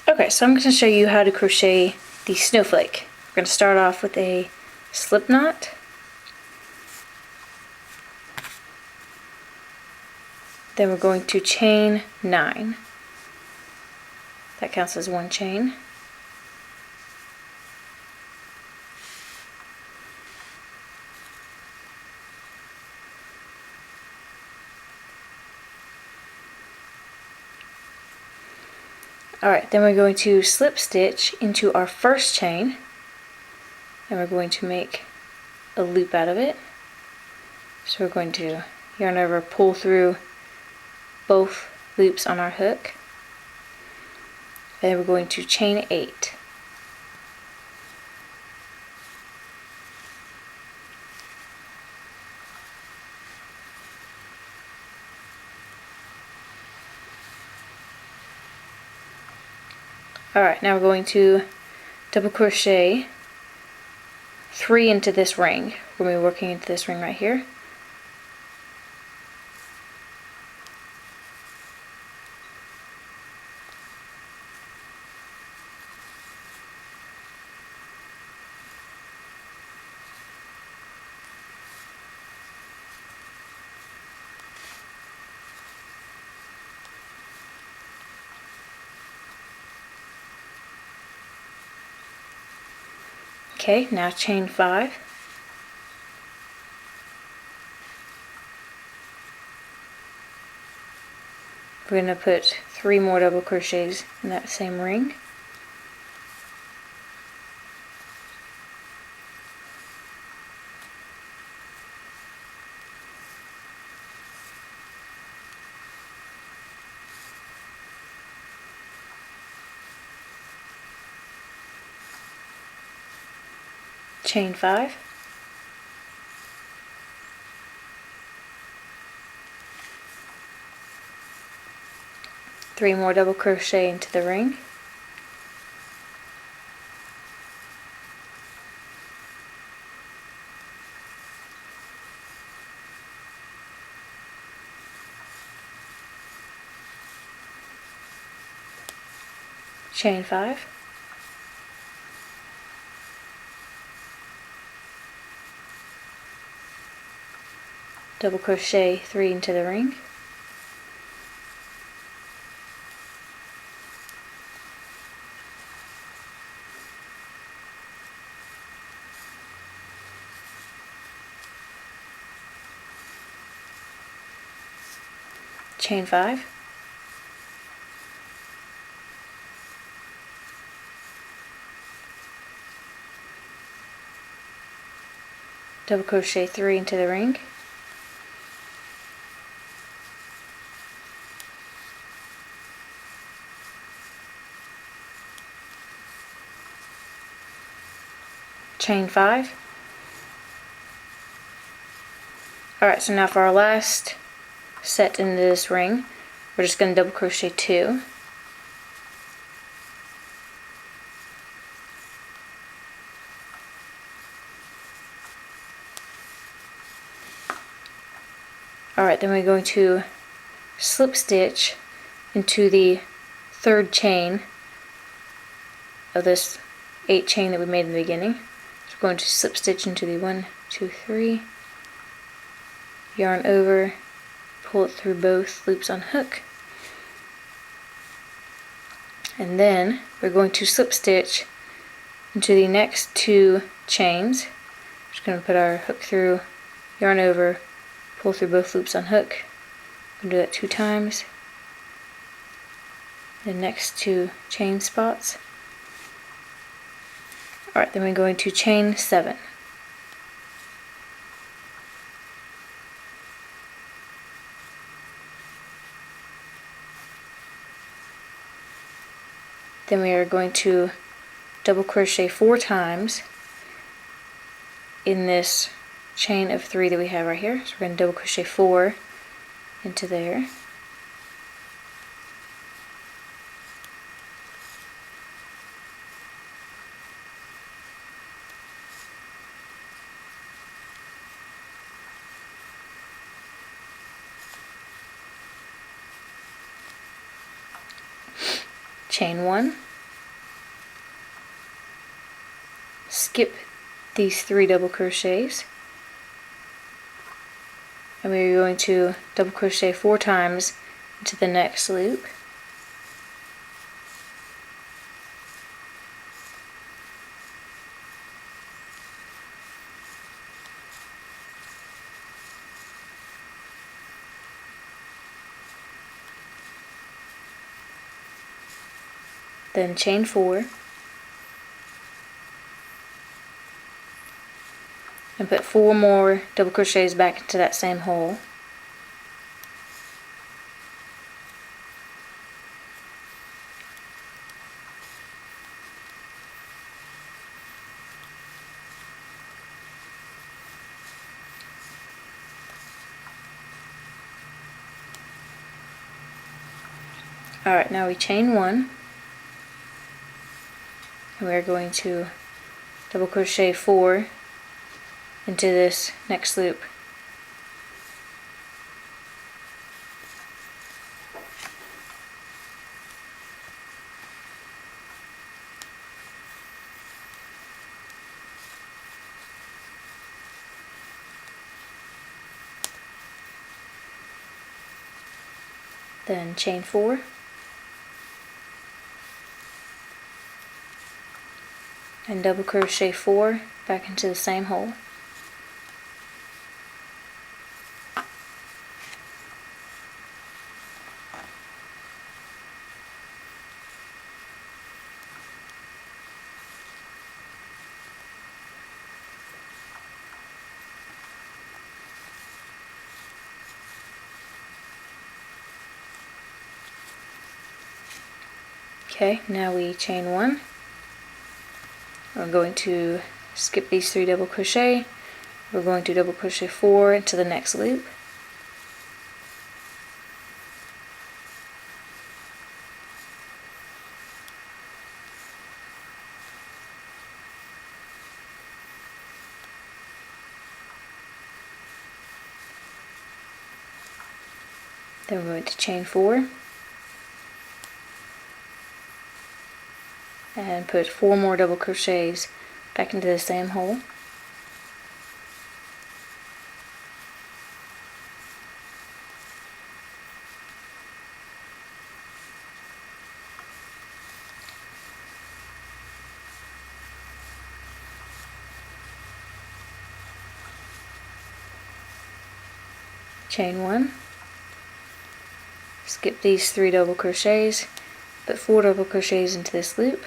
Okay, so I'm going to show you how to crochet the snowflake. We're going to start off with a slip knot. Then we're going to chain 9. That counts as one chain. Alright, then we're going to slip stitch into our first chain, and we're going to make a loop out of it. So we're going to yarn over, pull through both loops on our hook, and then we're going to chain 8. Alright, now we're going to double crochet 3 into this ring. We're going to be working into this ring right here. Okay, now chain 5. We're going to put 3 more double crochets in that same ring. Chain 5. Three more double crochet into the ring. Chain 5. Double crochet 3 into the ring. Chain 5. Double crochet 3 into the ring. Chain 5. Alright, so now for our last set into this ring, we're just going to double crochet 2. Alright, then we're going to slip stitch into the third chain of this 8 chain that we made in the beginning. So we're going to slip stitch into the 1, 2, 3, yarn over, pull it through both loops on hook, and then we're going to slip stitch into the next 2 chains. Just going to put our hook through, yarn over, pull through both loops on hook. I'm going to do that 2 times. The next 2 chain spots. Alright, then we're going to chain 7. Then we are going to double crochet 4 times in this chain of 3 that we have right here. So we're going to double crochet 4 into there. chain 1, skip these 3 double crochets, and we're going to double crochet 4 times into the next loop. Then chain 4 and put 4 more double crochets back into that same hole. Alright, now we chain 1. And we're going to double crochet 4 into this next loop. Then chain 4. And double crochet 4 back into the same hole. Okay, now we chain 1. We're going to skip these 3 double crochet. We're going to double crochet 4 into the next loop. Then we're going to chain 4 and put 4 more double crochets back into the same hole. Chain 1, skip these 3 double crochets, put 4 double crochets into this loop.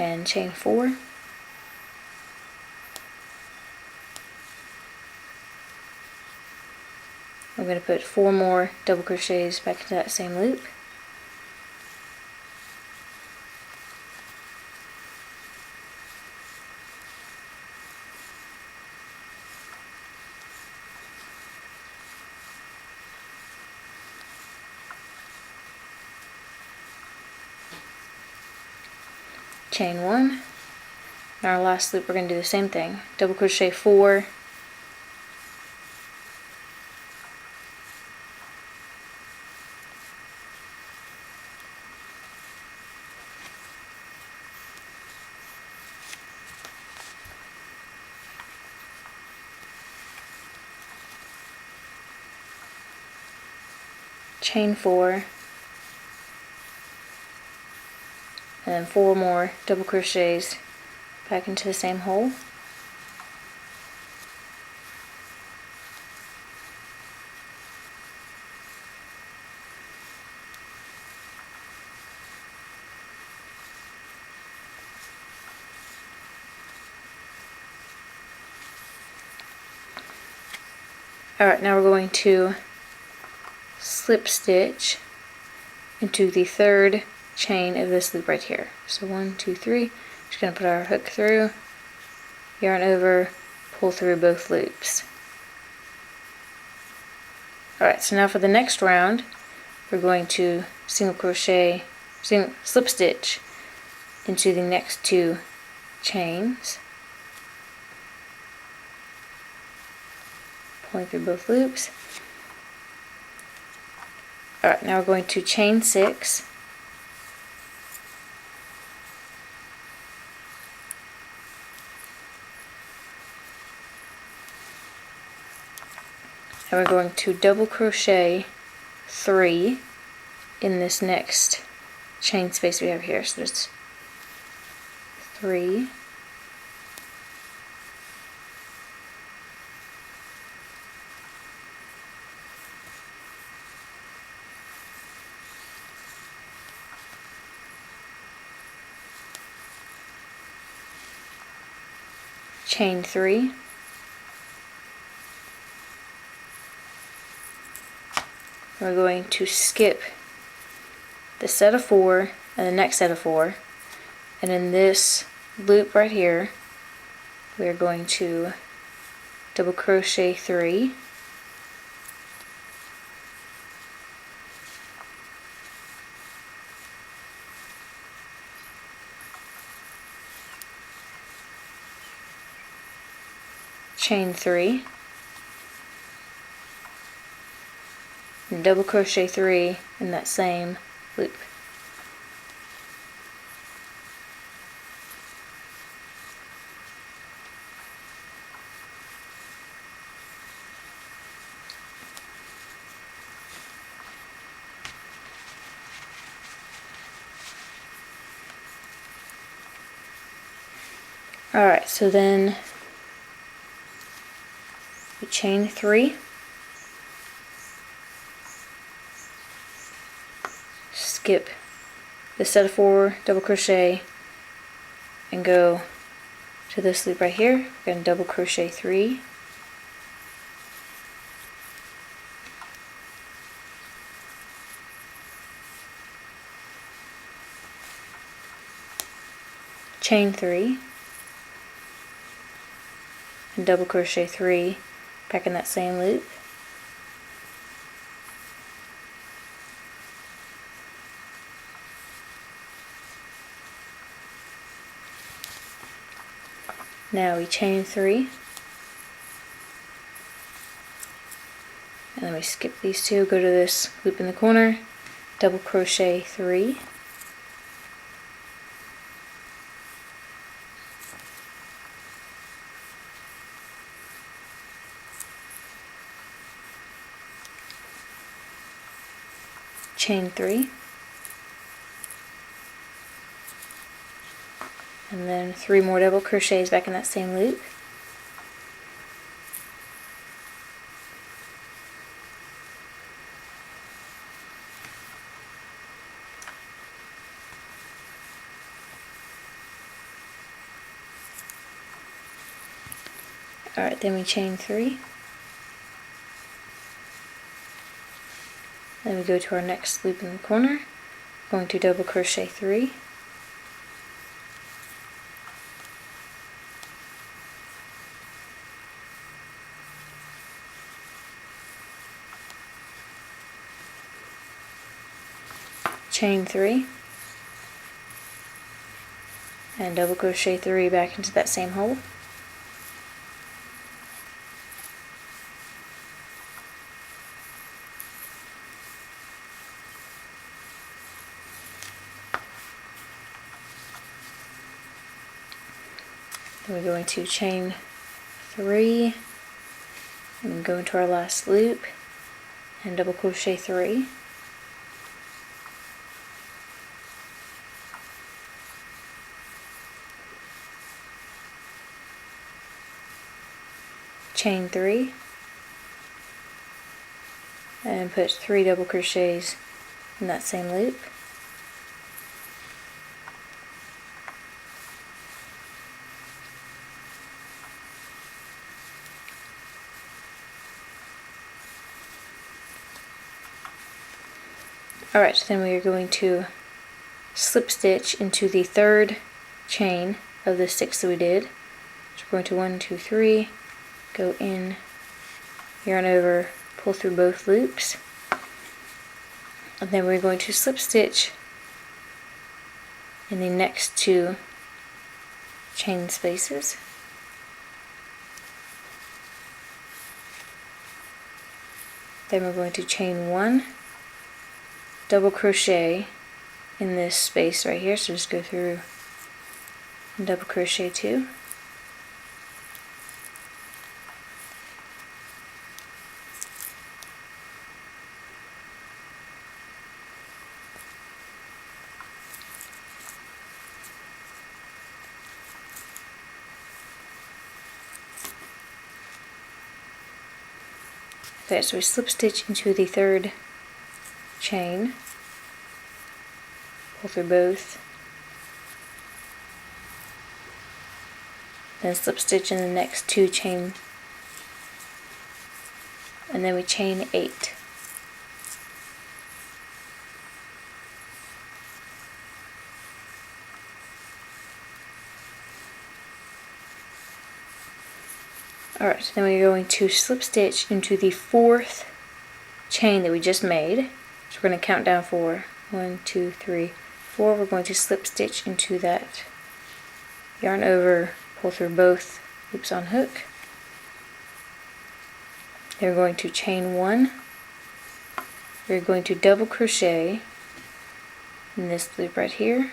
And chain 4. I'm going to put 4 more double crochets back into that same loop. Chain 1. In our last loop we're going to do the same thing. Double crochet 4, chain 4, and then 4 more double crochets back into the same hole. Alright, now we're going to slip stitch into the 3rd chain of this loop right here. So 1, 2, 3. Just going to put our hook through, yarn over, pull through both loops. Alright, so now for the next round, we're going to slip stitch into the next 2 chains, pulling through both loops. Alright, now we're going to chain 6, and we're going to double crochet 3 in this next chain space we have here. So there's 3, chain 3, we're going to skip the set of 4 and the next set of 4, and in this loop right here we're going to double crochet 3, chain 3, and double crochet 3 in that same loop. Alright, so then we chain 3, skip the set of 4, double crochet, and go to this loop right here. We're going to double crochet 3, chain 3, and double crochet 3 back in that same loop. Now we chain 3, and then we skip these 2, go to this loop in the corner, double crochet 3, chain 3, and then 3 more double crochets back in that same loop. Alright, then we chain 3. Then we go to our next loop in the corner, going to double crochet 3, chain 3, and double crochet 3 back into that same hole. Then we're going to chain 3 and go into our last loop and double crochet 3. Chain 3 and put 3 double crochets in that same loop. Alright, then we are going to slip stitch into the third chain of the 6 that we did. So we're going to 1, 2, 3, go in, yarn over, pull through both loops, and then we're going to slip stitch in the next 2 chain spaces. Then we're going to chain 1, double crochet in this space right here, so just go through and double crochet 2. Okay, so we slip stitch into the 3rd chain, pull through both, then slip stitch in the next 2 chain, and then we chain 8. Alright, then we're going to slip stitch into the 4th chain that we just made. So we're going to count down 4. 1, 2, 3, 4. We're going to slip stitch into that, yarn over, pull through both loops on hook. Then we're going to chain 1. We're going to double crochet in this loop right here.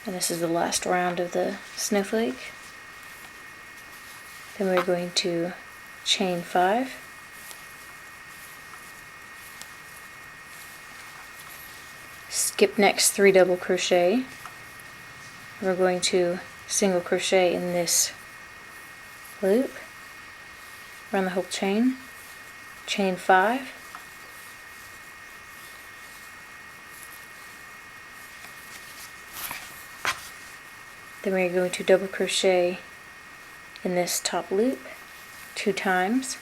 And this is the last round of the snowflake. Then we're going to chain 5. Skip next 3 double crochet. We're going to single crochet in this loop around the whole chain. Chain 5. Then we're going to double crochet in this top loop 2 times.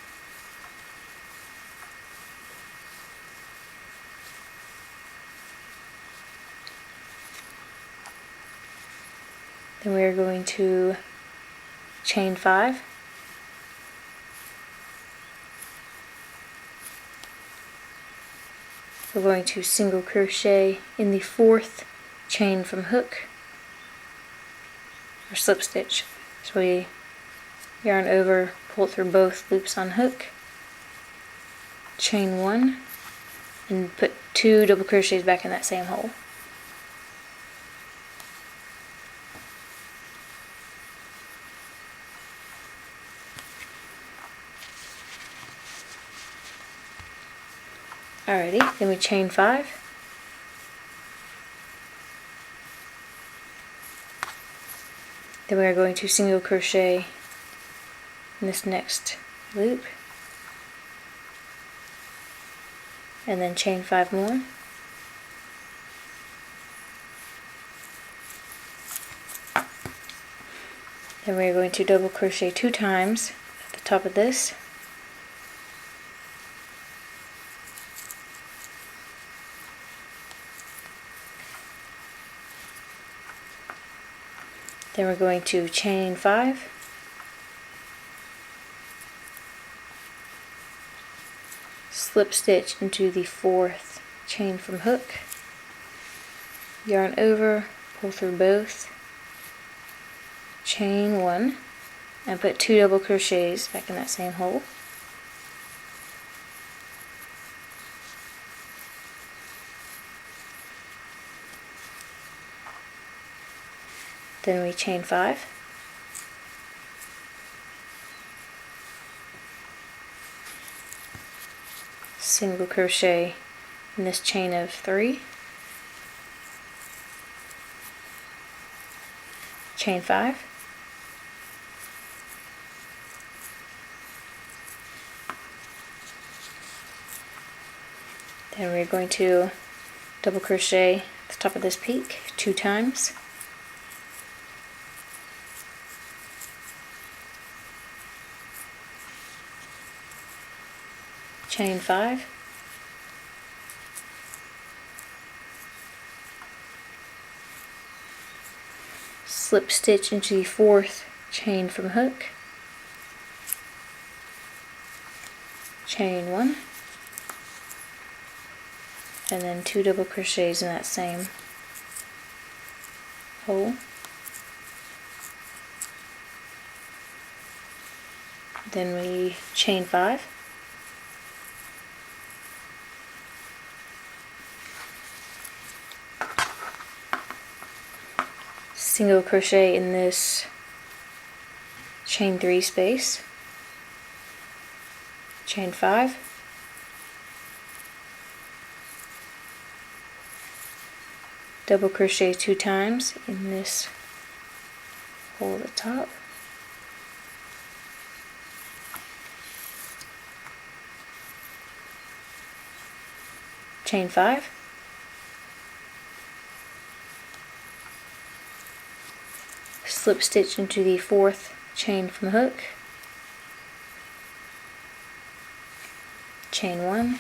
Then we're going to chain 5. We're going to single crochet in the 4th chain from hook, or slip stitch. So we yarn over, pull through both loops on hook, chain 1, and put 2 double crochets back in that same hole. Alrighty, then we chain 5. Then we are going to single crochet in this next loop, and then chain 5 more. Then we are going to double crochet 2 times at the top of this. Then we're going to chain 5, slip stitch into the 4th chain from hook, yarn over, pull through both, chain 1, and put 2 double crochets back in that same hole. Then we chain 5, single crochet in this chain of 3, chain 5, then we're going to double crochet at the top of this peak 2 times. Chain 5, slip stitch into the 4th chain from hook, chain 1, and then 2 double crochets in that same hole. Then we chain 5. Single crochet in this chain 3 space, chain 5, double crochet 2 times in this hole at the top, chain 5, slip stitch into the 4th chain from the hook, chain 1,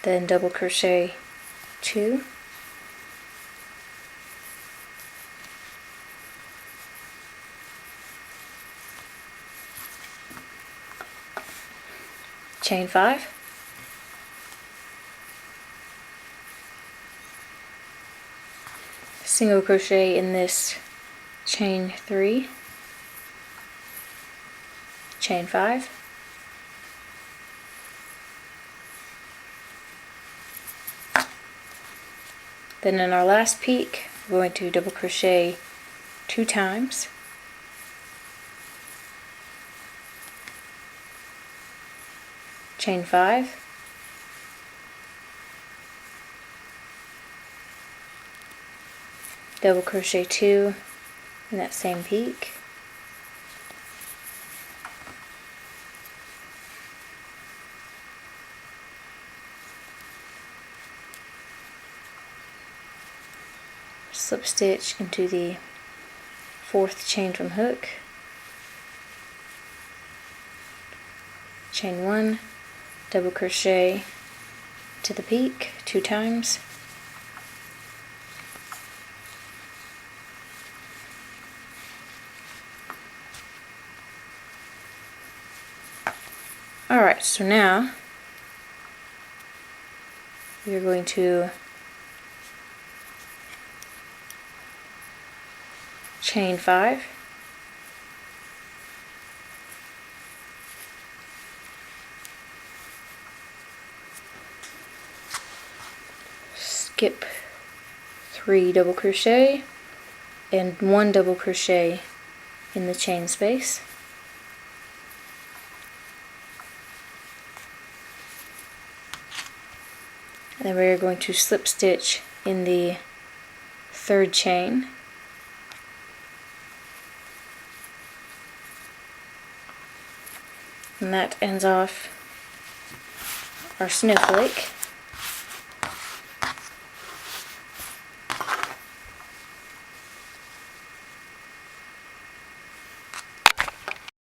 then double crochet 2, chain 5, single crochet in this chain 3, chain 5, then in our last peak we're going to double crochet 2 times, chain 5, double crochet 2 in that same peak, slip stitch into the 4th chain from hook, chain 1, double crochet to the peak 2 times, alright, so now we're going to chain 5, skip 3 double crochet and 1 double crochet in the chain space, and then we're going to slip stitch in the 3rd chain, and that ends off our snowflake.